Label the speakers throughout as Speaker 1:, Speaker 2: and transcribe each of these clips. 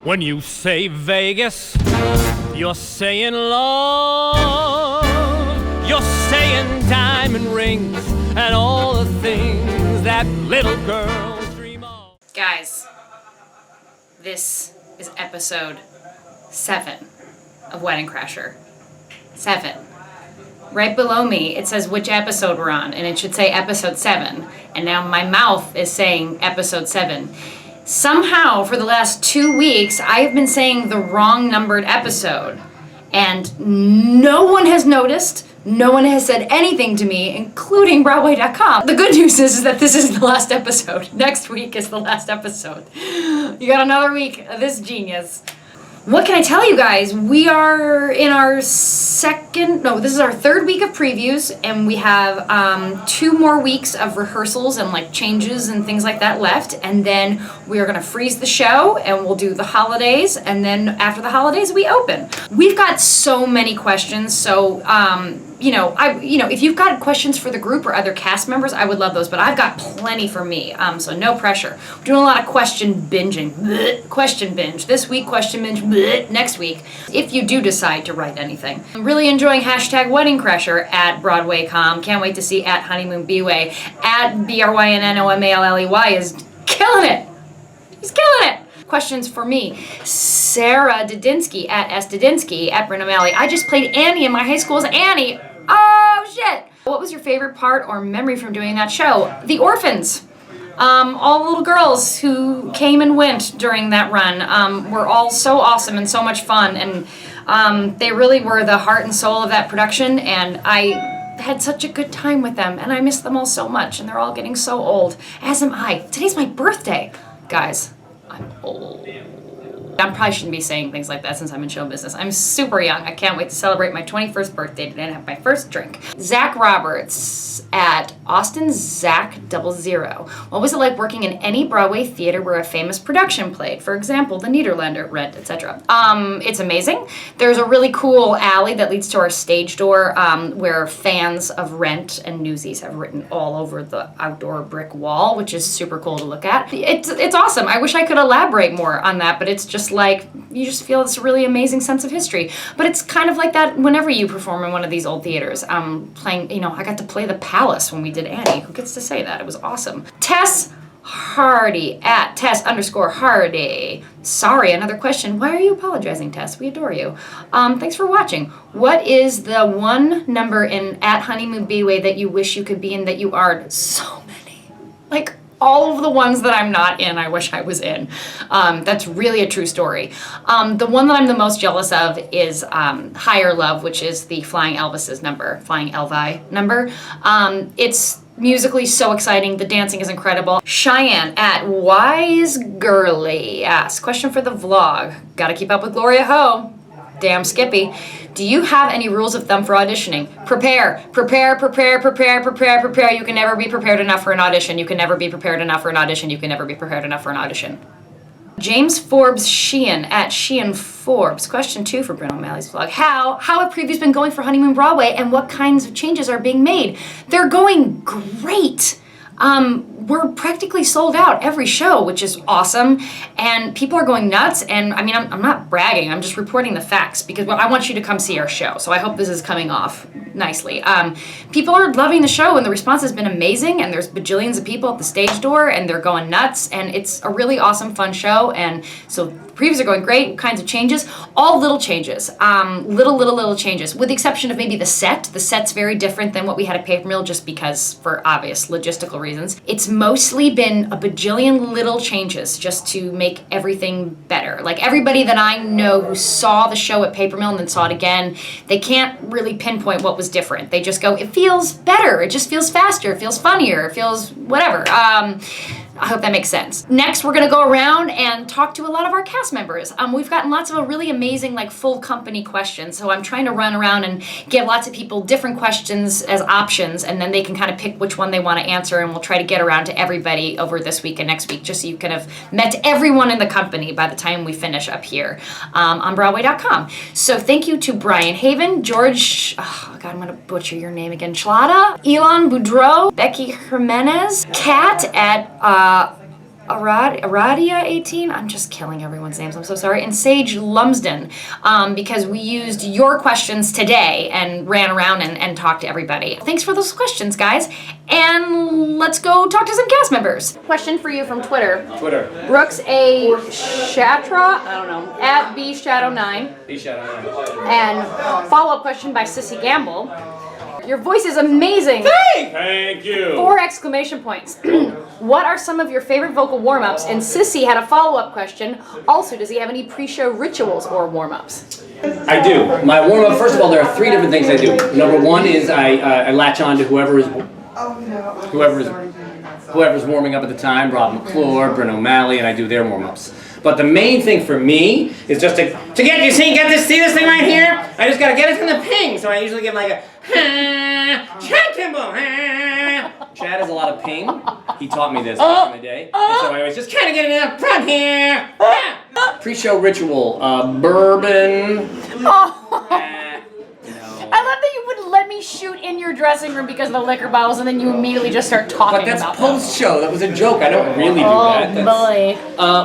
Speaker 1: When you say Vegas, you're saying love. You're saying diamond rings and all the things that little girls dream of.
Speaker 2: Guys, this is episode 7 of Wedding Crasher. 7. Right below me, it says which episode we're on, and it should say episode 7. And now my mouth is saying episode 7. Somehow, for the last 2 weeks, I have been saying the wrong numbered episode. And no one has noticed. No one has said anything to me, including Broadway.com. The good news is that this is the last episode. Next week is the last episode. You got another week of this genius. What can I tell you guys? We are in our this is our 3rd week of previews, and we have 2 more weeks of rehearsals and like changes and things like that left, and then we are gonna freeze the show and we'll do the holidays, and then after the holidays we open. We've got so many questions, so if you've got questions for the group or other cast members, I would love those, but I've got plenty for me, so no pressure. We're doing a lot of question binging. Blech, question binge. This week, question binge. Blech, next week, if you do decide to write anything. I'm really enjoying hashtag Wedding Crasher at Broadway.com. Can't wait to see at Honeymoon Bway. At BRYNNOMALLEY is killing it. He's killing it. Questions for me. Sarah Didinsky at S. Didinsky at Brynn O'Malley. I just played Annie in my high school as Annie. Oh, shit. What was your favorite part or memory from doing that show? The orphans. All the little girls who came and went during that run were all so awesome and so much fun. And they really were the heart and soul of that production. And I had such a good time with them. And I miss them all so much. And they're all getting so old. As am I. Today's my birthday. Guys, I'm old. I probably shouldn't be saying things like that since I'm in show business. I'm super young. I can't wait to celebrate my 21st birthday today and have my first drink. Zach Roberts at Austin Zach 00. What was it like working in any Broadway theater where a famous production played? For example, The Nederlander, Rent, etc. It's amazing. There's a really cool alley that leads to our stage door where fans of Rent and Newsies have written all over the outdoor brick wall, which is super cool to look at. It's awesome. I wish I could elaborate more on that, but it's just like, you just feel this really amazing sense of history. But it's kind of like that whenever you perform in one of these old theaters. Playing, I got to play the Palace when we did Annie. Who gets to say that? It was awesome. Tess Hardy at Tess_Hardy. Sorry, another question. Why are you apologizing, Tess? We adore you. Thanks for watching. What is the one number in at Honeymoon Bway that you wish you could be in that you aren't? So many. Like, all of the ones that I'm not in, I wish I was in. That's really a true story. The one that I'm the most jealous of is Higher Love, which is the Flying Elvis's number, Flying Elvi number. It's musically so exciting. The dancing is incredible. Cheyenne at Wise Girly asks, question for the vlog. Gotta keep up with Gloria Ho. Damn Skippy. Do you have any rules of thumb for auditioning? Prepare. You can never be prepared enough for an audition. You can never be prepared enough for an audition. You can never be prepared enough for an audition. James Forbes Sheehan at Sheehan Forbes. Question 2 for Brynn O'Malley's vlog. How have previews been going for Honeymoon Broadway, and what kinds of changes are being made? They're going great. We're practically sold out every show, which is awesome, and people are going nuts. And I mean, I'm not bragging, I'm just reporting the facts because I want you to come see our show, so I hope this is coming off nicely. People are loving the show, and the response has been amazing, and there's bajillions of people at the stage door, and they're going nuts, and it's a really awesome, fun show. And so previews are going great. What kinds of changes? All little changes, little changes, with the exception of maybe the set. The set's very different than what we had at Paper Mill, just because for obvious logistical reasons. It's mostly been a bajillion little changes just to make everything better. Like, everybody that I know who saw the show at Paper Mill and then saw it again, they can't really pinpoint what was different. They just go, it feels better, it just feels faster, it feels funnier, it feels whatever. I hope that makes sense. Next, we're gonna go around and talk to a lot of our cast members. We've gotten lots of really amazing, like, full company questions, so I'm trying to run around and give lots of people different questions as options, and then they can kind of pick which one they want to answer, and we'll try to get around to everybody over this week and next week, just so you can have met everyone in the company by the time we finish up here on Broadway.com. So thank you to Brian Haven, George, oh God, I'm gonna butcher your name again, Chlada, Elon Boudreau, Becky Jimenez, Kat at Aradia18, I'm just killing everyone's names, I'm so sorry, and Sage Lumsden, because we used your questions today and ran around and talked to everybody. Thanks for those questions, guys, and let's go talk to some cast members. Question for you from Twitter. Brooks A. Shatra, I don't know, at BShadow9.
Speaker 1: BShadow9.
Speaker 2: And follow-up question by Sissy Gamble. Your voice is amazing!
Speaker 1: Thank you!
Speaker 2: 4 exclamation points. What are some of your favorite vocal warm-ups? And Sissy had a follow-up question. Also, does he have any pre-show rituals or warm-ups?
Speaker 1: I do. My warm-up, first of all, there are 3 different things I do. Number 1 is I latch on to whoever's warming up at the time, Rob McClure, Brynn O'Malley, and I do their warm-ups. But the main thing for me is just to get, see this thing right here? I just gotta get it from the ping. So I usually give like a, Chad Kimball, Chad has a lot of ping. He taught me this back in the day. And so I always just kind of get it in the front here. Pre-show ritual, bourbon.
Speaker 2: I love that you wouldn't let me shoot in your dressing room because of the liquor bottles, and then you immediately just start talking about
Speaker 1: But that's post-show. That was a joke. I don't really do that.
Speaker 2: Boy.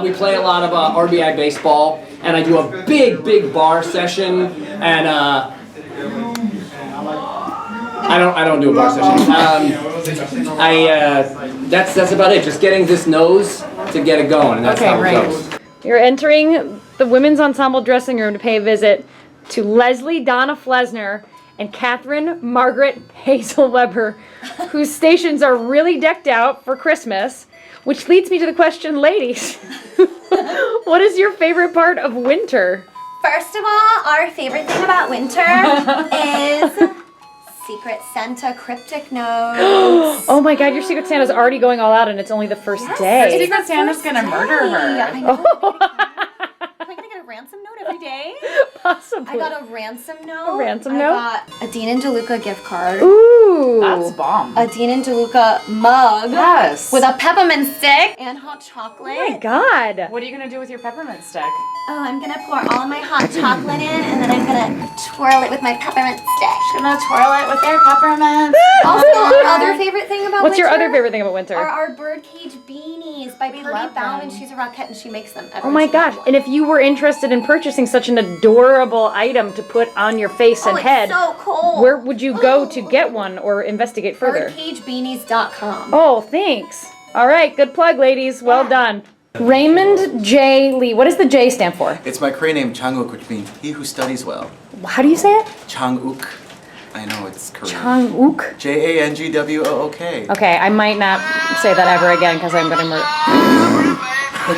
Speaker 1: We play a lot of RBI baseball, and I do a big bar session, and I don't do a bar session. That's about it. Just getting this nose to get it going, and that's how it goes.
Speaker 2: You're entering the women's ensemble dressing room to pay a visit to Leslie Donna Flesner and Catherine Margaret Hazel Weber, whose stations are really decked out for Christmas, which leads me to the question, ladies, what is your favorite part of winter?
Speaker 3: First of all, our favorite thing about winter is Secret Santa cryptic notes.
Speaker 2: Oh my God, your Secret Santa's already going all out and it's only the first day.
Speaker 4: Secret Santa's gonna murder her.
Speaker 3: I know. Am I gonna get a ransom note every day?
Speaker 2: Possibly.
Speaker 3: I got a ransom note.
Speaker 2: A ransom note?
Speaker 3: I got a Dean and DeLuca gift card.
Speaker 2: Ooh.
Speaker 4: That's bomb.
Speaker 3: A Dean and DeLuca mug.
Speaker 4: Yes.
Speaker 3: With a peppermint stick and hot chocolate.
Speaker 2: Oh my God.
Speaker 4: What are you gonna do with your peppermint stick?
Speaker 3: Oh, I'm gonna pour all my hot chocolate in and then I'm gonna twirl it with my peppermint stick.
Speaker 4: Gonna twirl it with your peppermint.
Speaker 3: Also, our other favorite thing about
Speaker 2: What's
Speaker 3: winter
Speaker 2: your other favorite thing about winter?
Speaker 3: are our birdcage beanies by Purdy
Speaker 4: love
Speaker 3: Bowman.
Speaker 4: them.
Speaker 3: She's a Rockette and she makes them every
Speaker 2: Oh my
Speaker 3: single
Speaker 2: gosh.
Speaker 3: one.
Speaker 2: And if you were interested in purchasing such an adorable item to put on your face and
Speaker 3: it's
Speaker 2: head,
Speaker 3: so cool.
Speaker 2: where would you go to get one or investigate further?
Speaker 3: Birdcagebeanies.com.
Speaker 2: Oh, thanks. All right, good plug, ladies. Well done. Raymond J. Lee. What does the J stand for?
Speaker 5: It's my Korean name, Chang-uk, which means he who studies well.
Speaker 2: How do you say it?
Speaker 5: Chang-uk. I know it's Korean.
Speaker 2: Chang-uk.
Speaker 5: Jangwook.
Speaker 2: Okay, I might not say that ever again because I'm gonna murder.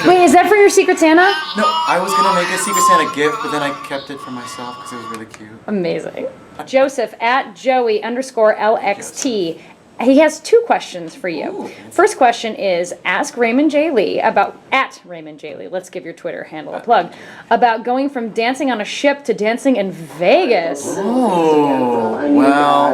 Speaker 2: Wait, is that for your Secret Santa?
Speaker 5: No, I was gonna make a Secret Santa gift, but then I kept it for myself because it was really cute.
Speaker 2: Amazing. Joseph at Joey_LXT. He has 2 questions for you.
Speaker 5: Ooh.
Speaker 2: First question is, ask Raymond J. Lee about, at Raymond J. Lee, let's give your Twitter handle a plug, about going from dancing on a ship to dancing in Vegas.
Speaker 5: Oh, well,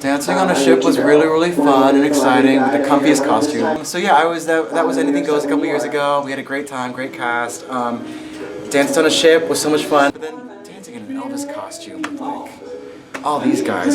Speaker 5: dancing on a ship was really fun and exciting with the comfiest costume. So yeah, that was Anything Goes a couple years ago. We had a great time, great cast. Danced on a ship was so much fun. But then dancing in an Elvis costume with like all these guys,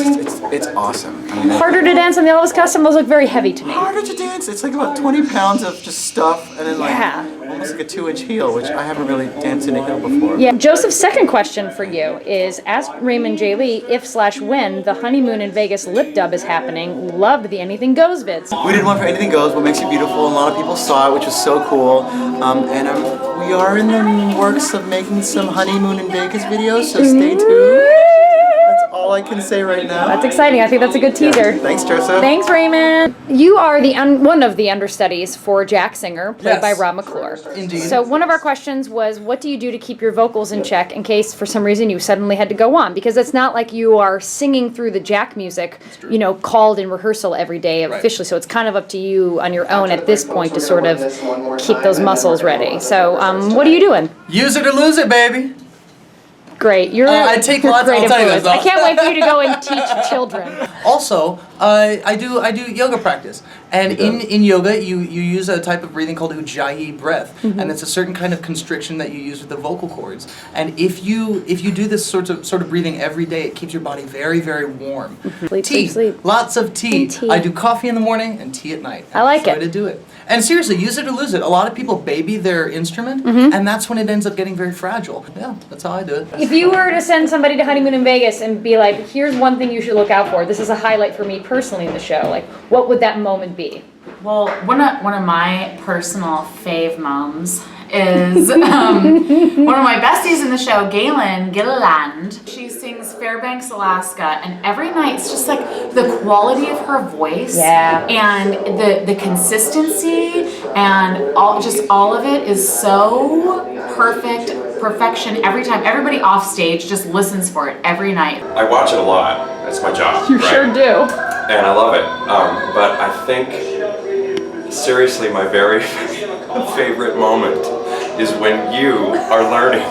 Speaker 5: it's awesome. I mean,
Speaker 2: Harder to dance on the Elvis costume? Those look very heavy to me.
Speaker 5: harder to dance. It's like about 20 pounds of just stuff and then like
Speaker 2: Yeah.
Speaker 5: almost like a 2-inch heel, which I haven't really danced in a heel before.
Speaker 2: Yeah, Joseph's second question for you is, ask Raymond J. Lee if/when the Honeymoon in Vegas lip dub is happening. Loved the Anything Goes vids.
Speaker 5: We did one for Anything Goes, What Makes You Beautiful, and a lot of people saw it, which was so cool. We are in the works of making some Honeymoon in Vegas videos, so stay tuned. That's all I can say right now.
Speaker 2: That's exciting. I think that's a good teaser.
Speaker 5: Thanks, Joseph.
Speaker 2: Thanks, Raymond. You are the one of the understudies for Jack Singer, played by
Speaker 6: Yes.
Speaker 2: Rob McClure.
Speaker 6: Indeed.
Speaker 2: So one of our questions was, what do you do to keep your vocals in check in case for some reason you suddenly had to go on? Because it's not like you are singing through the Jack music, called in rehearsal every day officially. So it's kind of up to you on your own at this point to sort of keep those muscles ready. So what are you doing?
Speaker 6: Use it or lose it, baby.
Speaker 2: Great. You're
Speaker 6: I take
Speaker 2: you're
Speaker 6: lots- I'll
Speaker 2: great
Speaker 6: tell you
Speaker 2: influence.
Speaker 6: this, though.
Speaker 2: I can't wait for you to go and teach children.
Speaker 6: Also, I do yoga practice, and in yoga you use a type of breathing called Ujjayi breath, and it's a certain kind of constriction that you use with the vocal cords. And if you do this sort of breathing every day, it keeps your body very, very warm.
Speaker 7: Sleep.
Speaker 6: Lots of tea.
Speaker 7: And tea.
Speaker 6: I do coffee in the morning and tea at night.
Speaker 7: I like
Speaker 6: That's
Speaker 7: it.
Speaker 6: the way to do it. And seriously, use it or lose it. A lot of people baby their instrument, and that's when it ends up getting very fragile. Yeah, that's how I do it.
Speaker 7: If you were to send somebody to Honeymoon in Vegas and be like, here's one thing you should look out for, this is a highlight for me personally in the show, like, what would that moment be?
Speaker 4: Well, one of my personal fave moms is one of my besties in the show, Gilliland. She sings Fairbanks, Alaska, and every night it's just like the quality of her voice and the consistency and all of it is so perfection every time. Everybody off stage just listens for it every night.
Speaker 8: I watch it a lot. That's my job.
Speaker 7: You sure do.
Speaker 8: And I love it. But I think, seriously, my very favorite moment is when you are learning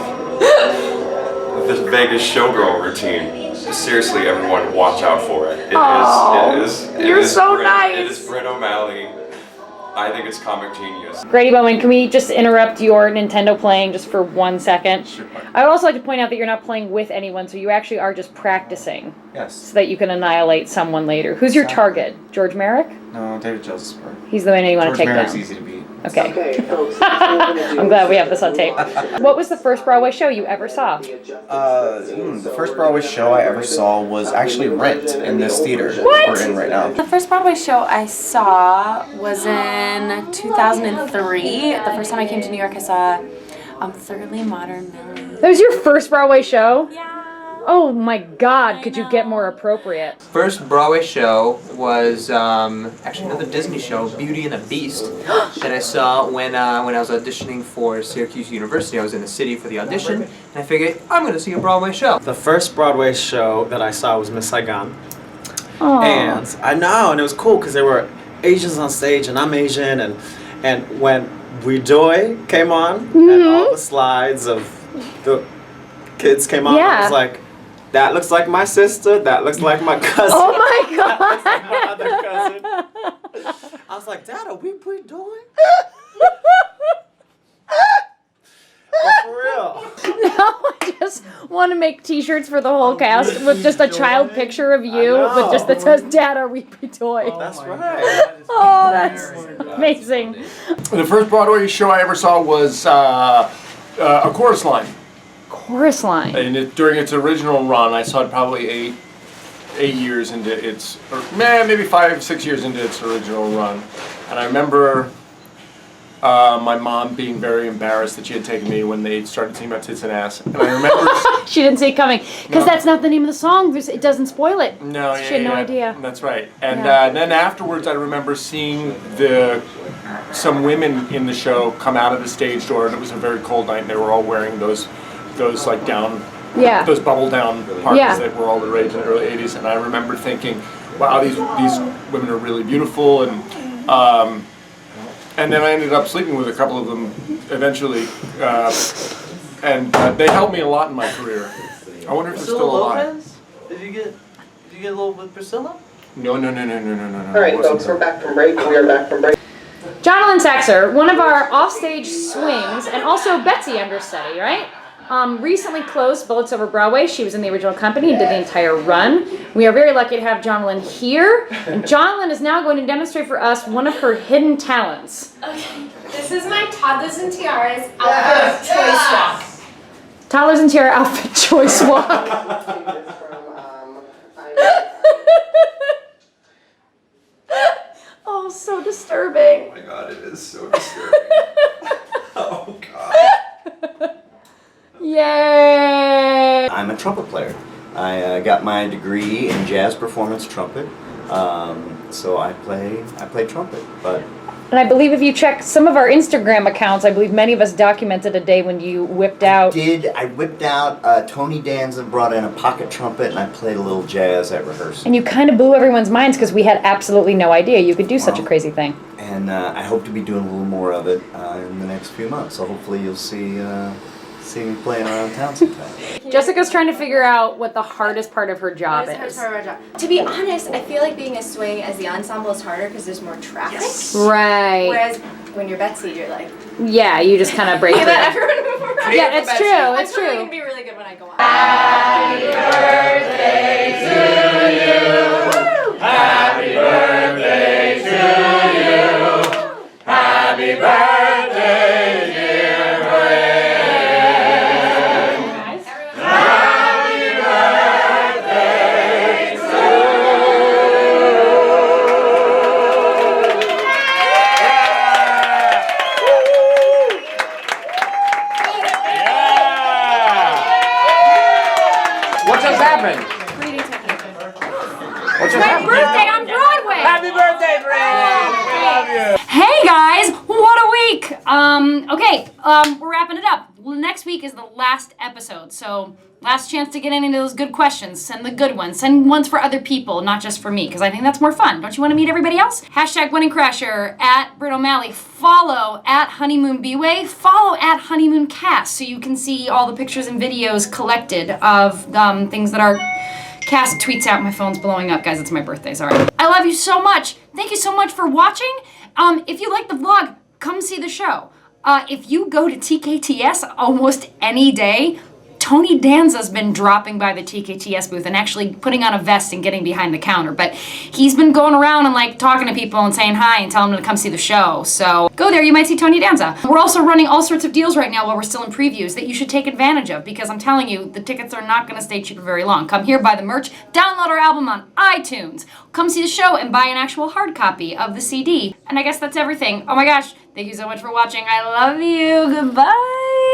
Speaker 8: this Vegas showgirl routine. Seriously, everyone, watch out for it. It is
Speaker 7: so
Speaker 8: Brynn,
Speaker 7: nice.
Speaker 8: It is Brynn O'Malley. I think it's comic genius.
Speaker 7: Grady Bowman, can we just interrupt your Nintendo playing just for 1 second?
Speaker 5: Sure.
Speaker 7: I would also like to point out that you're not playing with anyone, so you actually are just practicing
Speaker 5: Yes.
Speaker 7: so that you can annihilate someone later. Who's your target? George Merrick?
Speaker 5: No, David Joseph.
Speaker 7: He's the one you want to take
Speaker 5: Merrick's
Speaker 7: down.
Speaker 5: easy to beat.
Speaker 7: Okay. I'm glad we have this on tape. What was the first Broadway show you ever saw?
Speaker 9: The first Broadway show I ever saw was actually Rent in this theater we're in right now.
Speaker 10: The first Broadway show I saw was in 2003. The first time I came to New York, I saw Thoroughly Modern Millie.
Speaker 7: That was your first Broadway show?
Speaker 10: Yeah.
Speaker 7: Oh my God, could you get more appropriate?
Speaker 11: First Broadway show was actually another Disney show, Beauty and the Beast, that I saw when I was auditioning for Syracuse University. I was in the city for the audition, and I figured, I'm going to see a Broadway show.
Speaker 12: The first Broadway show that I saw was Miss Saigon.
Speaker 7: Aww.
Speaker 12: And I know, and it was cool because there were Asians on stage, and I'm Asian, and when We Joy came on, and all the slides of the kids came on, I was like, that looks like my sister, that looks like my cousin.
Speaker 7: Oh my God!
Speaker 12: That looks like my other cousin. I was like, Dad, are we doing? For real.
Speaker 7: Now I just want to make T-shirts for the whole cast with just a child picture of you, with just that says, "Dad, are we toy?"
Speaker 12: That's right.
Speaker 7: Oh, that's amazing.
Speaker 13: The first Broadway show I ever saw was A Chorus Line.
Speaker 7: Chorus Line.
Speaker 13: And during its original run, I saw it probably eight years into its, or maybe 5-6 years into its original run. And I remember my mom being very embarrassed that she had taken me when they started singing about tits and ass. And I remember
Speaker 7: She didn't see it coming because that's not the name of the song. It doesn't spoil it.
Speaker 13: No,
Speaker 7: She had no idea.
Speaker 13: That's right. And then afterwards, I remember seeing some women in the show come out of the stage door, and it was a very cold night, and they were all wearing those like down, those bubble down parkas that were all the rage in the early '80s. And I remember thinking, wow, these women are really beautiful, and then I ended up sleeping with a couple of them eventually, and they helped me a lot in my career. I wonder if they're still alive.
Speaker 6: Did you get a little with Priscilla?
Speaker 13: No.
Speaker 14: All right, folks, we're back from break. We are back from break.
Speaker 7: Jonathan Saxer, one of our offstage swings, and also Betsy Understudy, right? Recently closed Bullets Over Broadway. She was in the original company and did the entire run. We are very lucky to have Jonathan here. And Jonathan is now going to demonstrate for us one of her hidden talents.
Speaker 15: Okay, this is my Toddlers and Tiaras outfit choice walk.
Speaker 7: Toddlers and Tiara outfit choice walk. Oh, so disturbing.
Speaker 8: Oh my God, it is so disturbing. Oh God.
Speaker 7: Yay!
Speaker 9: I'm a trumpet player. I got my degree in jazz performance trumpet, so I play trumpet.
Speaker 7: And I believe if you check some of our Instagram accounts, I believe many of us documented a day when you whipped out.
Speaker 9: I whipped out. Tony Danza brought in a pocket trumpet, and I played a little jazz at rehearsal.
Speaker 7: And you kind of blew everyone's minds because we had absolutely no idea you could do such a crazy thing.
Speaker 9: And I hope to be doing a little more of it in the next few months. So hopefully you'll see see me playing around town sometime.
Speaker 7: Jessica's trying to figure out what the hardest part of her job is.
Speaker 3: To be honest, I feel like being a swing as the ensemble is harder because there's more traffic.
Speaker 7: Right.
Speaker 3: Whereas when you're Betsy, you're like.
Speaker 7: Yeah, you just kind of break
Speaker 3: Let
Speaker 7: through.
Speaker 3: everyone move around.
Speaker 7: Yeah, it's true. It's
Speaker 3: I'm
Speaker 7: true.
Speaker 3: gonna be really good when I go on.
Speaker 1: Happy birthday to you. Happy birthday to you. Happy birthday, dear Brynn. Happy birthday to
Speaker 13: What just happened? What just happened?
Speaker 7: Birthday on Broadway.
Speaker 13: Happy birthday, Brynn! We love you.
Speaker 7: Hey guys, what a week! We're wrapping it up. Next week is the last episode, so last chance to get any of those good questions. Send the good ones. Send ones for other people, not just for me, because I think that's more fun. Don't you want to meet everybody else? Hashtag Wedding Crasher, at Brynn O'Malley. Follow at Honeymoon B-Way. Follow at Honeymoon Cast, so you can see all the pictures and videos collected of things that our cast tweets out. My phone's blowing up, guys. It's my birthday, sorry. I love you so much. Thank you so much for watching. If you like the vlog, come see the show. If you go to TKTS almost any day, Tony Danza's been dropping by the TKTS booth and actually putting on a vest and getting behind the counter. But he's been going around and like talking to people and saying hi and telling them to come see the show. So go there, you might see Tony Danza. We're also running all sorts of deals right now while we're still in previews that you should take advantage of, because I'm telling you, the tickets are not gonna stay cheap for very long. Come here, buy the merch, download our album on iTunes, come see the show and buy an actual hard copy of the CD. And I guess that's everything. Oh my gosh, thank you so much for watching. I love you, goodbye.